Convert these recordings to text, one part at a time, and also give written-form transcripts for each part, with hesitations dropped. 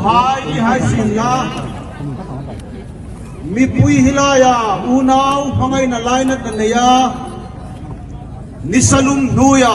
hai ni hai sin ya mi pui hilaya unau hangai na laina tanaya nisalum nuya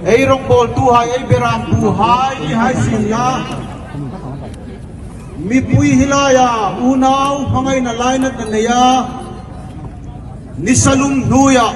ei rong bol tu hai ei beram tu hai ni hai sin ya mi pui hilaya unau hangai na laina tanaya nisalum nuya